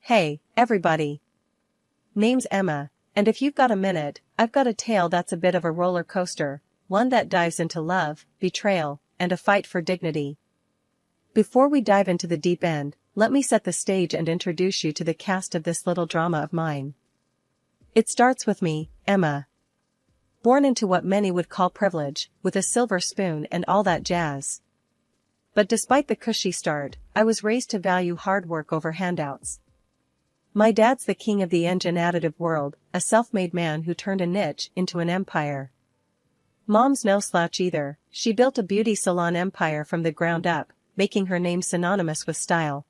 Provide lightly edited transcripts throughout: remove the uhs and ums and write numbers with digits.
Hey, everybody. Name's Emma, and if you've got a minute, I've got a tale that's a bit of a roller coaster, one that dives into love, betrayal, and a fight for dignity. Before we dive into the deep end, let me set the stage and introduce you to the cast of this little drama of mine. It starts with me, Emma. Born into what many would call privilege, with a silver spoon and all that jazz. But despite the cushy start, I was raised to value hard work over handouts. My dad's the king of the engine additive world, a self-made man who turned a niche into an empire. Mom's no slouch either, she built a beauty salon empire from the ground up, making her name synonymous with style.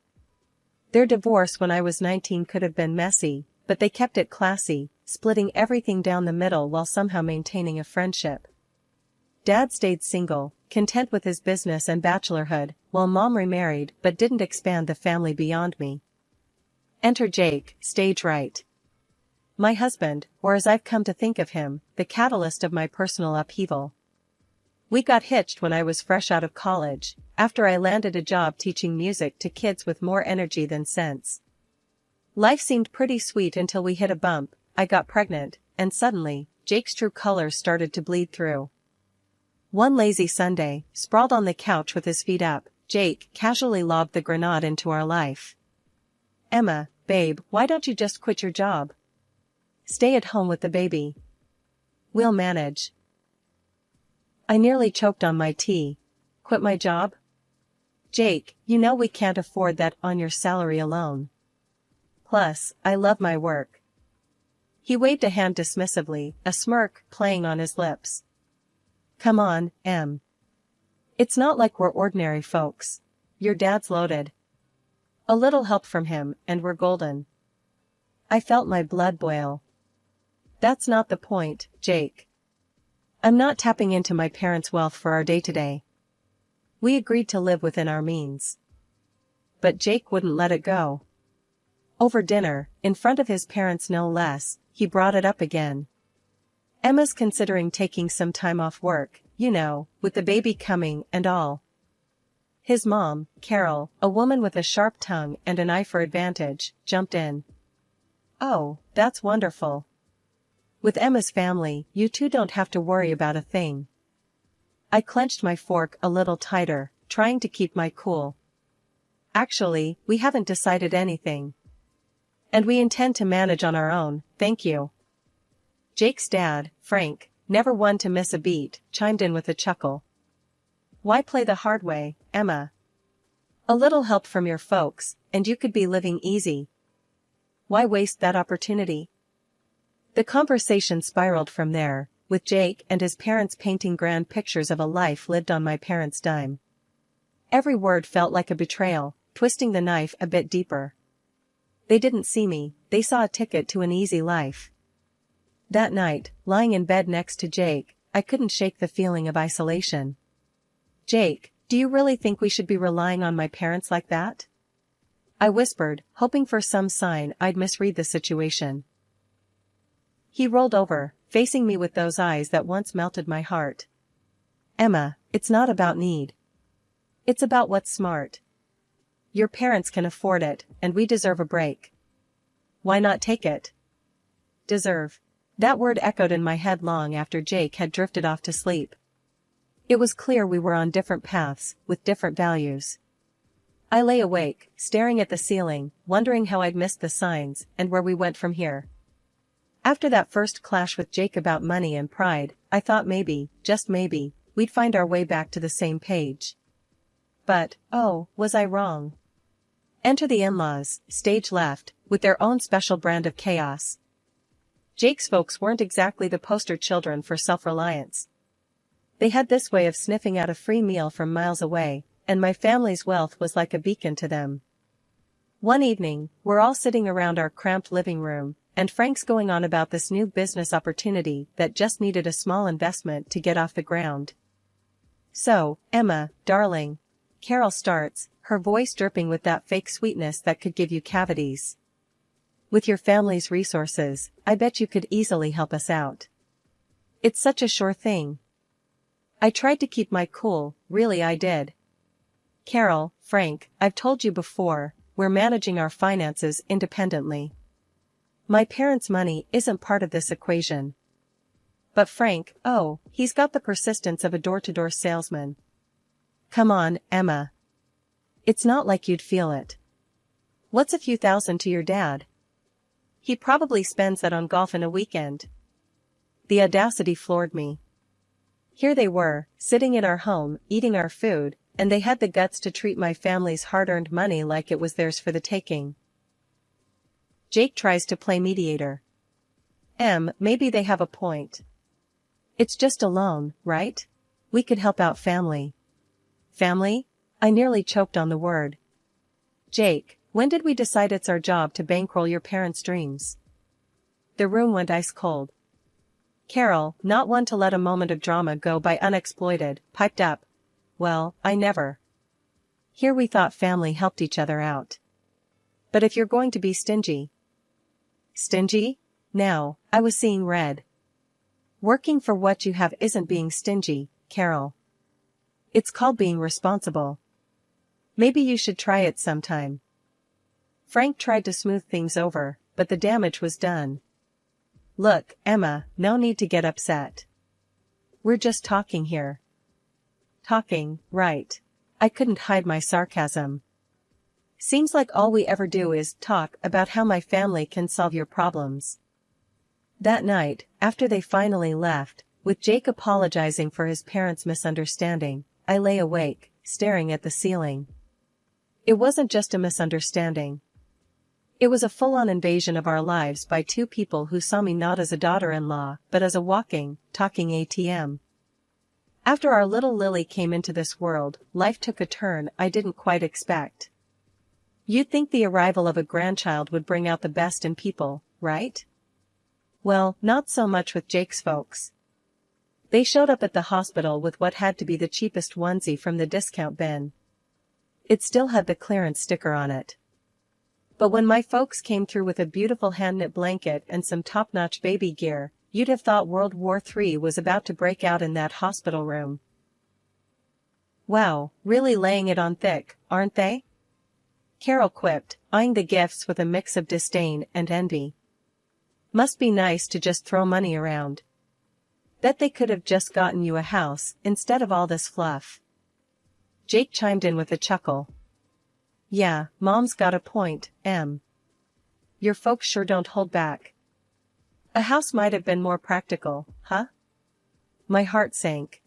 Their divorce when I was 19 could have been messy, but they kept it classy, splitting everything down the middle while somehow maintaining a friendship. Dad stayed single, content with his business and bachelorhood, while Mom remarried but didn't expand the family beyond me. Enter Jake, stage right. My husband, or as I've come to think of him, the catalyst of my personal upheaval. We got hitched when I was fresh out of college, after I landed a job teaching music to kids with more energy than sense. Life seemed pretty sweet until we hit a bump, I got pregnant, and suddenly, Jake's true colors started to bleed through. One lazy Sunday, sprawled on the couch with his feet up, Jake casually lobbed the grenade into our life. Emma, babe, why don't you just quit your job? Stay at home with the baby. We'll manage. I nearly choked on my tea. Quit my job? Jake, you know we can't afford that on your salary alone. Plus, I love my work. He waved a hand dismissively, a smirk playing on his lips. Come on, Em. It's not like we're ordinary folks. Your dad's loaded. A little help from him, and we're golden. I felt my blood boil. That's not the point, Jake. I'm not tapping into my parents' wealth for our day-to-day. We agreed to live within our means. But Jake wouldn't let it go. Over dinner, in front of his parents no less, he brought it up again. Emma's considering taking some time off work, you know, with the baby coming and all. His mom, Carol, a woman with a sharp tongue and an eye for advantage, jumped in. Oh, that's wonderful. With Emma's family, you two don't have to worry about a thing. I clenched my fork a little tighter, trying to keep my cool. Actually, we haven't decided anything. And we intend to manage on our own, thank you. Jake's dad, Frank, never one to miss a beat, chimed in with a chuckle. Why play the hard way, Emma? A little help from your folks, and you could be living easy. Why waste that opportunity? The conversation spiraled from there, with Jake and his parents painting grand pictures of a life lived on my parents' dime. Every word felt like a betrayal, twisting the knife a bit deeper. They didn't see me, they saw a ticket to an easy life. That night, lying in bed next to Jake, I couldn't shake the feeling of isolation. Jake, do you really think we should be relying on my parents like that? I whispered, hoping for some sign I'd misread the situation. He rolled over, facing me with those eyes that once melted my heart. Emma, it's not about need. It's about what's smart. Your parents can afford it, and we deserve a break. Why not take it? Deserve. That word echoed in my head long after Jake had drifted off to sleep. It was clear we were on different paths, with different values. I lay awake, staring at the ceiling, wondering how I'd missed the signs, and where we went from here. After that first clash with Jake about money and pride, I thought maybe, just maybe, we'd find our way back to the same page. But, oh, was I wrong? Enter the in-laws, stage left, with their own special brand of chaos. Jake's folks weren't exactly the poster children for self-reliance. They had this way of sniffing out a free meal from miles away, and my family's wealth was like a beacon to them. One evening, we're all sitting around our cramped living room, and Frank's going on about this new business opportunity that just needed a small investment to get off the ground. So, Emma, darling, Carol starts, her voice dripping with that fake sweetness that could give you cavities. With your family's resources, I bet you could easily help us out. It's such a sure thing. I tried to keep my cool, really I did. Carol, Frank, I've told you before, we're managing our finances independently. My parents' money isn't part of this equation. But Frank, oh, he's got the persistence of a door-to-door salesman. Come on, Emma. It's not like you'd feel it. What's a few thousand to your dad? He probably spends that on golf in a weekend. The audacity floored me. Here they were, sitting in our home, eating our food, and they had the guts to treat my family's hard-earned money like it was theirs for the taking. Jake tries to play mediator. Maybe they have a point. It's just a loan, right? We could help out family. Family? I nearly choked on the word. Jake, when did we decide it's our job to bankroll your parents' dreams? The room went ice cold. Carol, not one to let a moment of drama go by unexploited, piped up. Well, I never. Here we thought family helped each other out. But if you're going to be stingy. Stingy? Now, I was seeing red. Working for what you have isn't being stingy, Carol. It's called being responsible. Maybe you should try it sometime. Frank tried to smooth things over, but the damage was done. Look, Emma, no need to get upset. We're just talking here. Talking, right. I couldn't hide my sarcasm. Seems like all we ever do is talk about how my family can solve your problems. That night, after they finally left, with Jake apologizing for his parents' misunderstanding, I lay awake, staring at the ceiling. It wasn't just a misunderstanding. It was a full-on invasion of our lives by two people who saw me not as a daughter-in-law, but as a walking, talking ATM. After our little Lily came into this world, life took a turn I didn't quite expect. You'd think the arrival of a grandchild would bring out the best in people, right? Well, not so much with Jake's folks. They showed up at the hospital with what had to be the cheapest onesie from the discount bin. It still had the clearance sticker on it. But when my folks came through with a beautiful hand-knit blanket and some top-notch baby gear, you'd have thought World War III was about to break out in that hospital room. Wow, really laying it on thick, aren't they? Carol quipped, eyeing the gifts with a mix of disdain and envy. Must be nice to just throw money around. Bet they could have just gotten you a house, instead of all this fluff. Jake chimed in with a chuckle. Yeah, Mom's got a point, Em. Your folks sure don't hold back. A house might have been more practical, huh? My heart sank.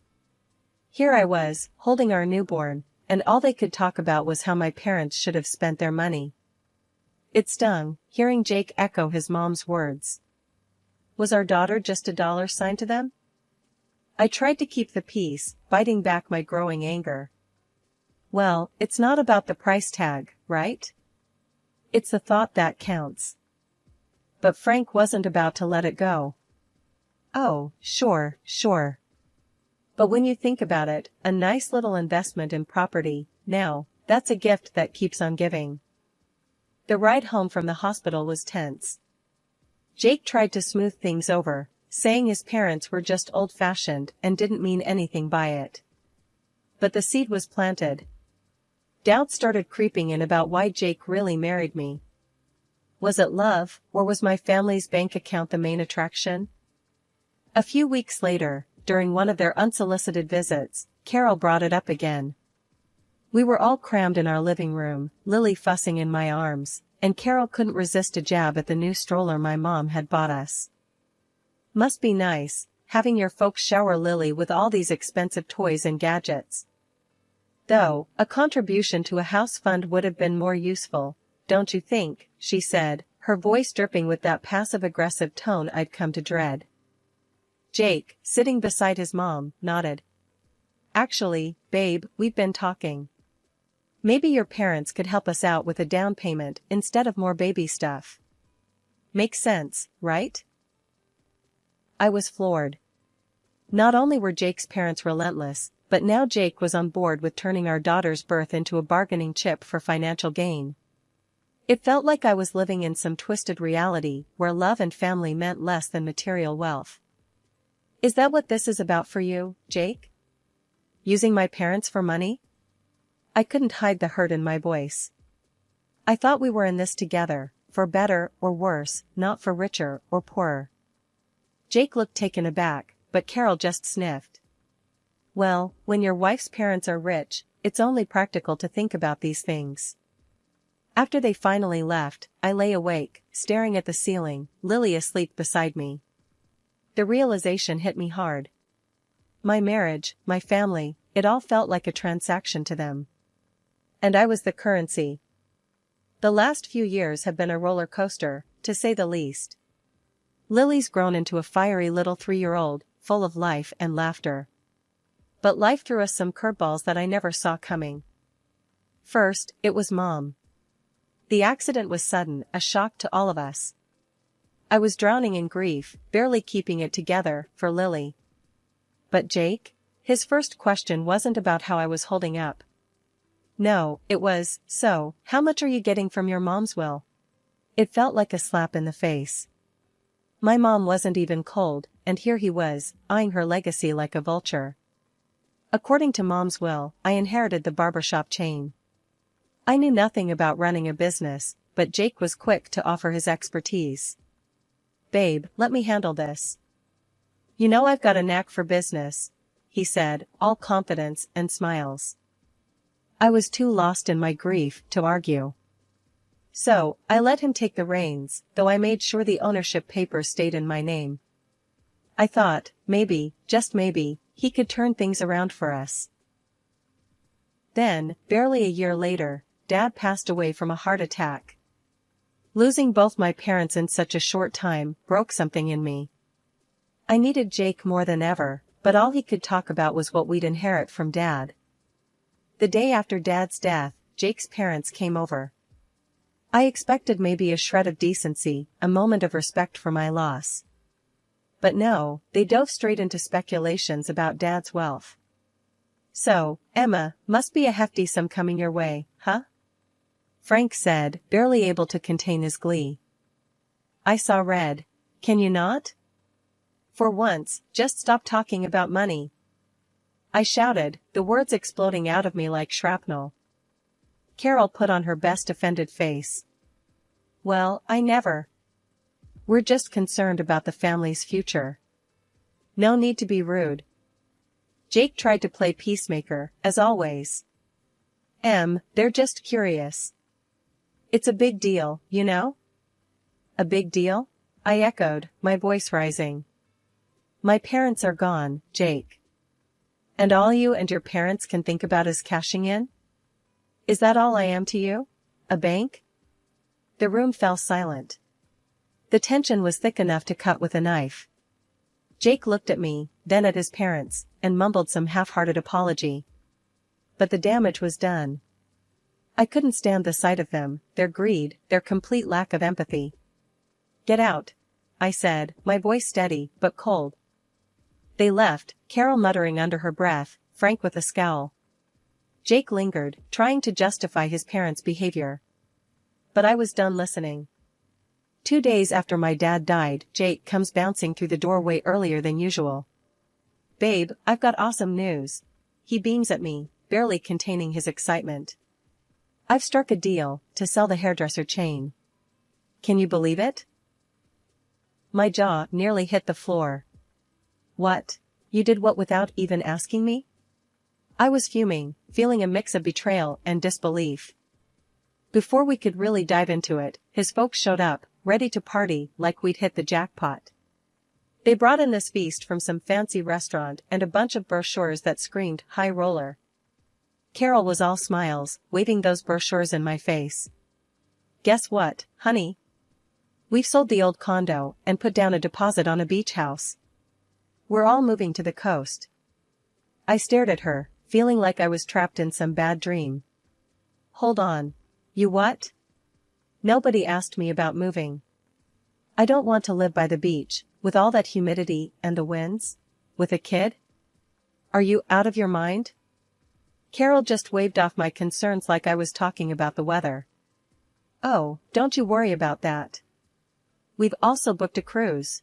Here I was, holding our newborn, and all they could talk about was how my parents should have spent their money. It stung, hearing Jake echo his mom's words. Was our daughter just a dollar sign to them? I tried to keep the peace, biting back my growing anger. Well, it's not about the price tag, right? It's the thought that counts. But Frank wasn't about to let it go. Oh, sure. But when you think about it, a nice little investment in property, now, that's a gift that keeps on giving. The ride home from the hospital was tense. Jake tried to smooth things over, saying his parents were just old-fashioned and didn't mean anything by it. But the seed was planted. Doubt started creeping in about why Jake really married me. Was it love, or was my family's bank account the main attraction? A few weeks later, during one of their unsolicited visits, Carol brought it up again. We were all crammed in our living room, Lily fussing in my arms, and Carol couldn't resist a jab at the new stroller my mom had bought us. Must be nice, having your folks shower Lily with all these expensive toys and gadgets. Though, a contribution to a house fund would have been more useful, don't you think, she said, her voice dripping with that passive-aggressive tone I'd come to dread. Jake, sitting beside his mom, nodded. Actually, babe, we've been talking. Maybe your parents could help us out with a down payment instead of more baby stuff. Makes sense, right? I was floored. Not only were Jake's parents relentless, but now Jake was on board with turning our daughter's birth into a bargaining chip for financial gain. It felt like I was living in some twisted reality where love and family meant less than material wealth. Is that what this is about for you, Jake? Using my parents for money? I couldn't hide the hurt in my voice. I thought we were in this together, for better or worse, not for richer or poorer. Jake looked taken aback, but Carol just sniffed. Well, when your wife's parents are rich, it's only practical to think about these things. After they finally left, I lay awake, staring at the ceiling, Lily asleep beside me. The realization hit me hard. My marriage, my family, it all felt like a transaction to them. And I was the currency. The last few years have been a roller coaster, to say the least. Lily's grown into a fiery little 3-year-old, full of life and laughter. But life threw us some curveballs that I never saw coming. First, it was Mom. The accident was sudden, a shock to all of us. I was drowning in grief, barely keeping it together, for Lily. But Jake? His first question wasn't about how I was holding up. No, it was, so, how much are you getting from your mom's will? It felt like a slap in the face. My mom wasn't even cold, and here he was, eyeing her legacy like a vulture. According to Mom's will, I inherited the barbershop chain. I knew nothing about running a business, but Jake was quick to offer his expertise. Babe, let me handle this. You know I've got a knack for business, he said, all confidence and smiles. I was too lost in my grief to argue. So, I let him take the reins, though I made sure the ownership papers stayed in my name. I thought, maybe, just maybe, he could turn things around for us. Then, barely a year later, Dad passed away from a heart attack. Losing both my parents in such a short time broke something in me. I needed Jake more than ever, but all he could talk about was what we'd inherit from Dad. The day after Dad's death, Jake's parents came over. I expected maybe a shred of decency, a moment of respect for my loss. But no, they dove straight into speculations about Dad's wealth. So, Emma, must be a hefty sum coming your way, huh? Frank said, barely able to contain his glee. I saw red. Can you not? For once, just stop talking about money. I shouted, the words exploding out of me like shrapnel. Carol put on her best offended face. Well, I never. We're just concerned about the family's future. No need to be rude. Jake tried to play peacemaker, as always. They're just curious. It's a big deal, you know? A big deal? I echoed, my voice rising. My parents are gone, Jake. And all you and your parents can think about is cashing in? Is that all I am to you? A bank? The room fell silent. The tension was thick enough to cut with a knife. Jake looked at me, then at his parents, and mumbled some half-hearted apology. But the damage was done. I couldn't stand the sight of them, their greed, their complete lack of empathy. Get out, I said, my voice steady, but cold. They left, Carol muttering under her breath, Frank with a scowl. Jake lingered, trying to justify his parents' behavior. But I was done listening. 2 days after my dad died, Jake comes bouncing through the doorway earlier than usual. Babe, I've got awesome news. He beams at me, barely containing his excitement. I've struck a deal, to sell the hairdresser chain. Can you believe it? My jaw nearly hit the floor. What? You did what without even asking me? I was fuming, feeling a mix of betrayal and disbelief. Before we could really dive into it, his folks showed up, ready to party like we'd hit the jackpot. They brought in this feast from some fancy restaurant and a bunch of brochures that screamed high roller. Carol was all smiles, waving those brochures in my face. Guess what, honey? We've sold the old condo and put down a deposit on a beach house. We're all moving to the coast. I stared at her, feeling like I was trapped in some bad dream. Hold on. You what? Nobody asked me about moving. I don't want to live by the beach, with all that humidity and the winds, with a kid. Are you out of your mind? Carol just waved off my concerns like I was talking about the weather. Oh, don't you worry about that. We've also booked a cruise.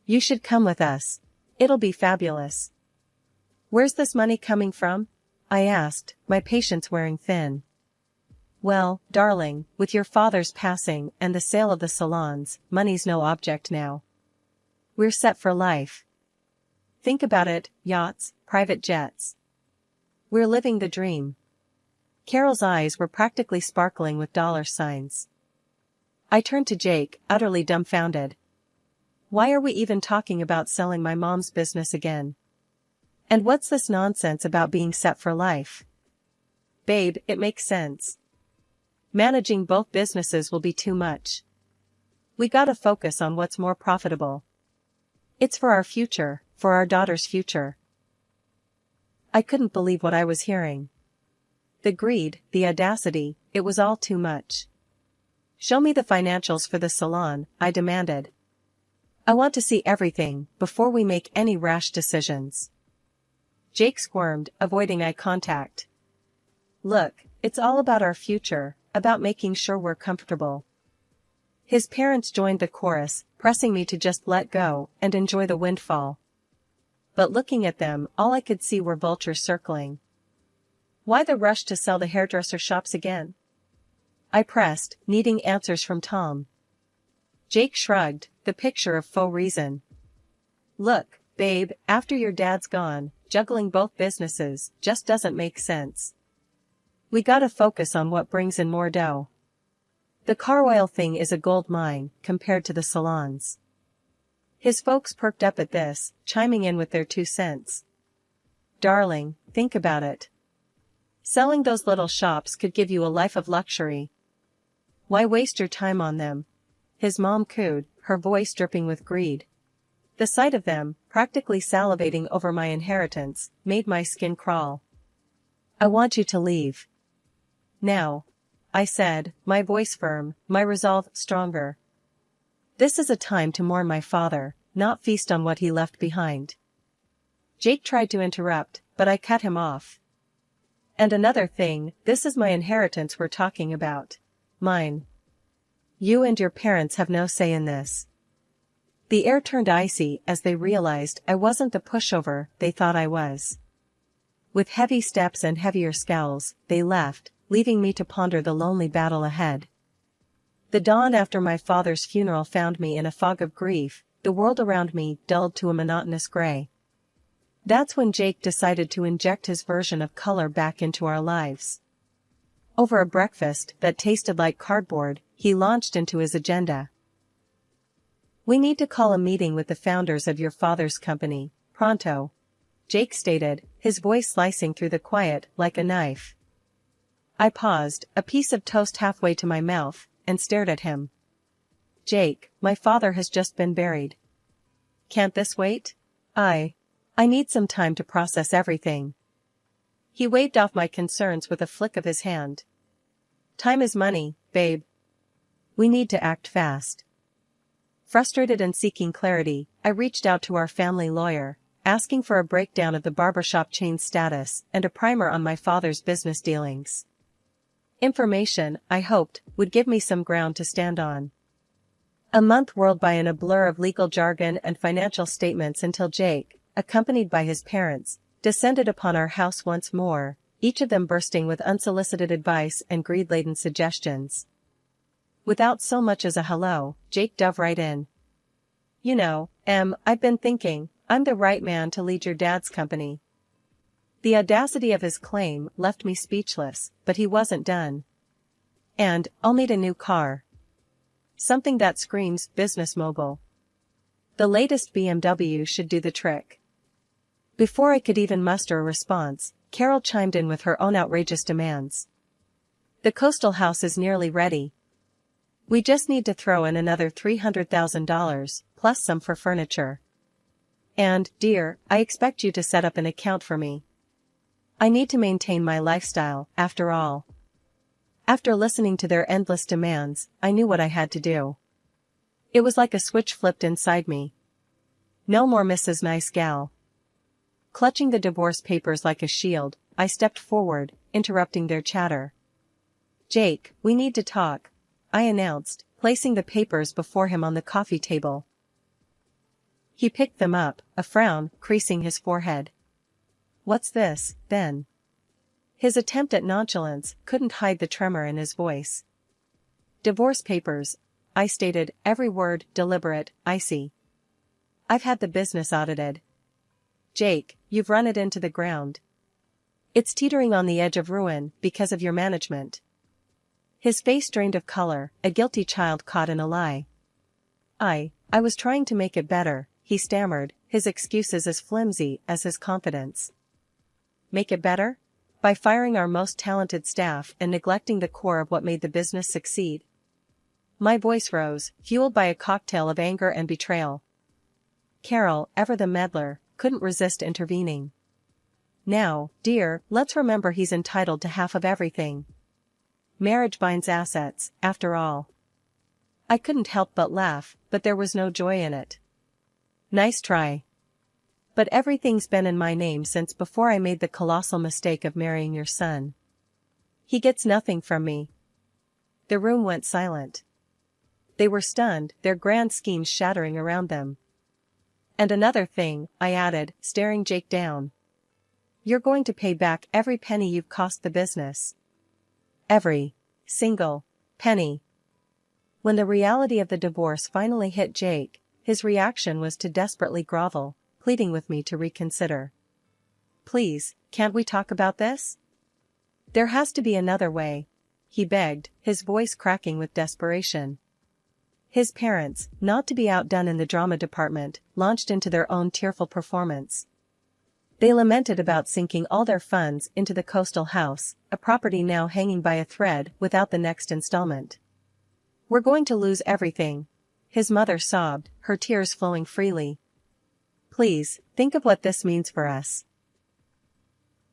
You should come with us. It'll be fabulous. Where's this money coming from? I asked, my patience wearing thin. Well, darling, with your father's passing and the sale of the salons, money's no object now. We're set for life. Think about it, yachts, private jets. We're living the dream. Carol's eyes were practically sparkling with dollar signs. I turned to Jake, utterly dumbfounded. Why are we even talking about selling my mom's business again? And what's this nonsense about being set for life? Babe, it makes sense. Managing both businesses will be too much. We gotta focus on what's more profitable. It's for our future, for our daughter's future. I couldn't believe what I was hearing. The greed, the audacity, it was all too much. Show me the financials for the salon, I demanded. I want to see everything, before we make any rash decisions. Jake squirmed, avoiding eye contact. Look, it's all about our future, about making sure we're comfortable. His parents joined the chorus, pressing me to just let go and enjoy the windfall. But looking at them, all I could see were vultures circling. Why the rush to sell the hairdresser shops again? I pressed, needing answers from Tom. Jake shrugged, the picture of faux reason. Look, babe, after your dad's gone, juggling both businesses just doesn't make sense. We gotta focus on what brings in more dough. The car oil thing is a gold mine, compared to the salons. His folks perked up at this, chiming in with their 2 cents. Darling, think about it. Selling those little shops could give you a life of luxury. Why waste your time on them? His mom cooed, her voice dripping with greed. The sight of them, practically salivating over my inheritance, made my skin crawl. I want you to leave. Now, I said, my voice firm, my resolve stronger. This is a time to mourn my father, not feast on what he left behind. Jake tried to interrupt, but I cut him off. And another thing, this is my inheritance we're talking about. Mine. You and your parents have no say in this. The air turned icy as they realized I wasn't the pushover they thought I was. With heavy steps and heavier scowls, they left, leaving me to ponder the lonely battle ahead. The dawn after my father's funeral found me in a fog of grief, the world around me dulled to a monotonous gray. That's when Jake decided to inject his version of color back into our lives. Over a breakfast that tasted like cardboard, he launched into his agenda. We need to call a meeting with the founders of your father's company, pronto, Jake stated, his voice slicing through the quiet like a knife. I paused, a piece of toast halfway to my mouth, and stared at him. Jake, my father has just been buried. Can't this wait? I need some time to process everything. He waved off my concerns with a flick of his hand. Time is money, babe. We need to act fast. Frustrated and seeking clarity, I reached out to our family lawyer, asking for a breakdown of the barbershop chain's status and a primer on my father's business dealings. Information, I hoped, would give me some ground to stand on. A month whirled by in a blur of legal jargon and financial statements until Jake, accompanied by his parents, descended upon our house once more, each of them bursting with unsolicited advice and greed-laden suggestions. Without so much as a hello, Jake dove right in. You know, I've been thinking, I'm the right man to lead your dad's company. The audacity of his claim left me speechless, but he wasn't done. And, I'll need a new car. Something that screams business mogul. The latest BMW should do the trick. Before I could even muster a response, Carol chimed in with her own outrageous demands. The coastal house is nearly ready. We just need to throw in another $300,000, plus some for furniture. And, dear, I expect you to set up an account for me. I need to maintain my lifestyle, after all. After listening to their endless demands, I knew what I had to do. It was like a switch flipped inside me. No more Mrs. Nice Gal. Clutching the divorce papers like a shield, I stepped forward, interrupting their chatter. Jake, we need to talk, I announced, placing the papers before him on the coffee table. He picked them up, a frown creasing his forehead. What's this, then? His attempt at nonchalance couldn't hide the tremor in his voice. Divorce papers, I stated, every word deliberate, icy. I've had the business audited. Jake, you've run it into the ground. It's teetering on the edge of ruin because of your management. His face drained of color, a guilty child caught in a lie. I was trying to make it better, he stammered, his excuses as flimsy as his confidence. Make it better? By firing our most talented staff and neglecting the core of what made the business succeed. My voice rose, fueled by a cocktail of anger and betrayal. Carol, ever the meddler, couldn't resist intervening. Now, dear, let's remember he's entitled to half of everything. Marriage binds assets, after all. I couldn't help but laugh, but there was no joy in it. Nice try. But everything's been in my name since before I made the colossal mistake of marrying your son. He gets nothing from me. The room went silent. They were stunned, their grand schemes shattering around them. And another thing, I added, staring Jake down. You're going to pay back every penny you've cost the business. Every single penny. When the reality of the divorce finally hit Jake, his reaction was to desperately grovel, pleading with me to reconsider. Please, can't we talk about this? There has to be another way, he begged, his voice cracking with desperation. His parents, not to be outdone in the drama department, launched into their own tearful performance. They lamented about sinking all their funds into the coastal house, a property now hanging by a thread without the next installment. We're going to lose everything, his mother sobbed, her tears flowing freely. Please, think of what this means for us.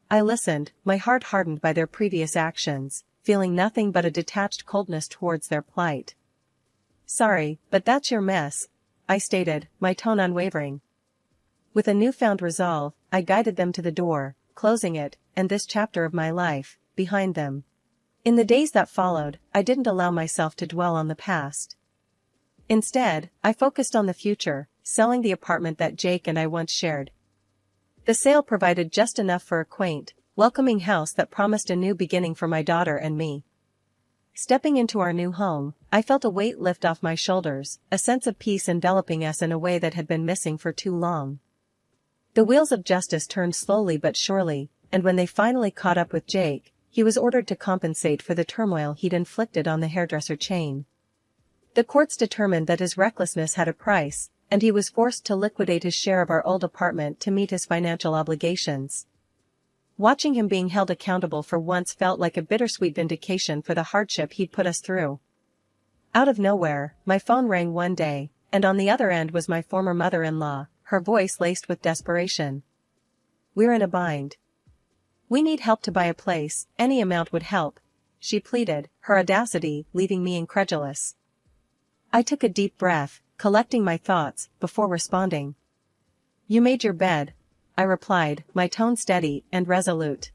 I listened, my heart hardened by their previous actions, feeling nothing but a detached coldness towards their plight. Sorry, but that's your mess, I stated, my tone unwavering. With a newfound resolve, I guided them to the door, closing it, and this chapter of my life, behind them. In the days that followed, I didn't allow myself to dwell on the past. Instead, I focused on the future, selling the apartment that Jake and I once shared. The sale provided just enough for a quaint, welcoming house that promised a new beginning for my daughter and me. Stepping into our new home, I felt a weight lift off my shoulders, a sense of peace enveloping us in a way that had been missing for too long. The wheels of justice turned slowly but surely, and when they finally caught up with Jake, he was ordered to compensate for the turmoil he'd inflicted on the hairdresser chain. The courts determined that his recklessness had a price, and he was forced to liquidate his share of our old apartment to meet his financial obligations. Watching him being held accountable for once felt like a bittersweet vindication for the hardship he'd put us through. Out of nowhere, my phone rang one day, and on the other end was my former mother-in-law, her voice laced with desperation. We're in a bind. We need help to buy a place, any amount would help, she pleaded, her audacity leaving me incredulous. I took a deep breath, collecting my thoughts, before responding. You made your bed, I replied, my tone steady and resolute.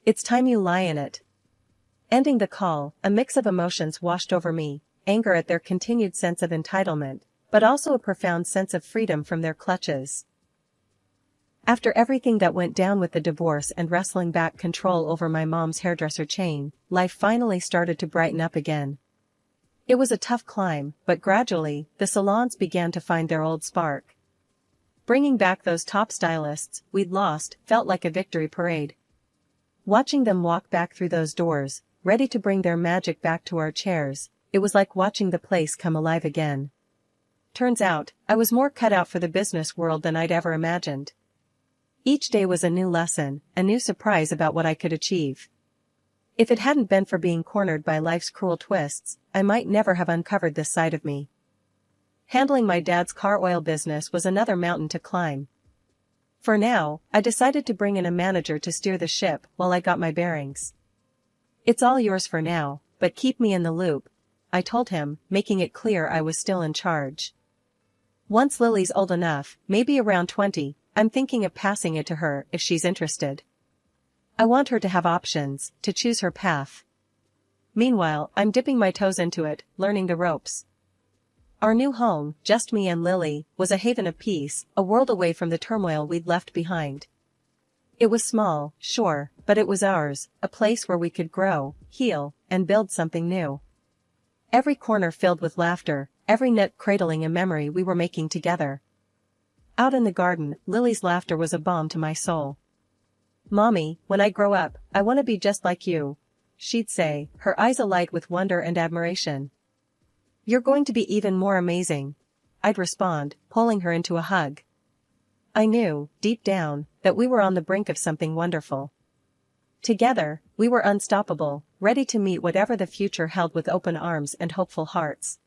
It's time you lie in it. Ending the call, a mix of emotions washed over me, anger at their continued sense of entitlement, but also a profound sense of freedom from their clutches. After everything that went down with the divorce and wrestling back control over my mom's hairdresser chain, life finally started to brighten up again. It was a tough climb, but gradually, the salons began to find their old spark. Bringing back those top stylists we'd lost felt like a victory parade. Watching them walk back through those doors, ready to bring their magic back to our chairs, it was like watching the place come alive again. Turns out, I was more cut out for the business world than I'd ever imagined. Each day was a new lesson, a new surprise about what I could achieve. If it hadn't been for being cornered by life's cruel twists, I might never have uncovered this side of me. Handling my dad's car oil business was another mountain to climb. For now, I decided to bring in a manager to steer the ship while I got my bearings. It's all yours for now, but keep me in the loop, I told him, making it clear I was still in charge. Once Lily's old enough, maybe around 20, I'm thinking of passing it to her if she's interested. I want her to have options, to choose her path. Meanwhile, I'm dipping my toes into it, learning the ropes. Our new home, just me and Lily, was a haven of peace, a world away from the turmoil we'd left behind. It was small, sure, but it was ours, a place where we could grow, heal, and build something new. Every corner filled with laughter, every nook cradling a memory we were making together. Out in the garden, Lily's laughter was a balm to my soul. "Mommy, when I grow up, I want to be just like you," she'd say, her eyes alight with wonder and admiration. "You're going to be even more amazing," I'd respond, pulling her into a hug. I knew, deep down, that we were on the brink of something wonderful. Together, we were unstoppable, ready to meet whatever the future held with open arms and hopeful hearts.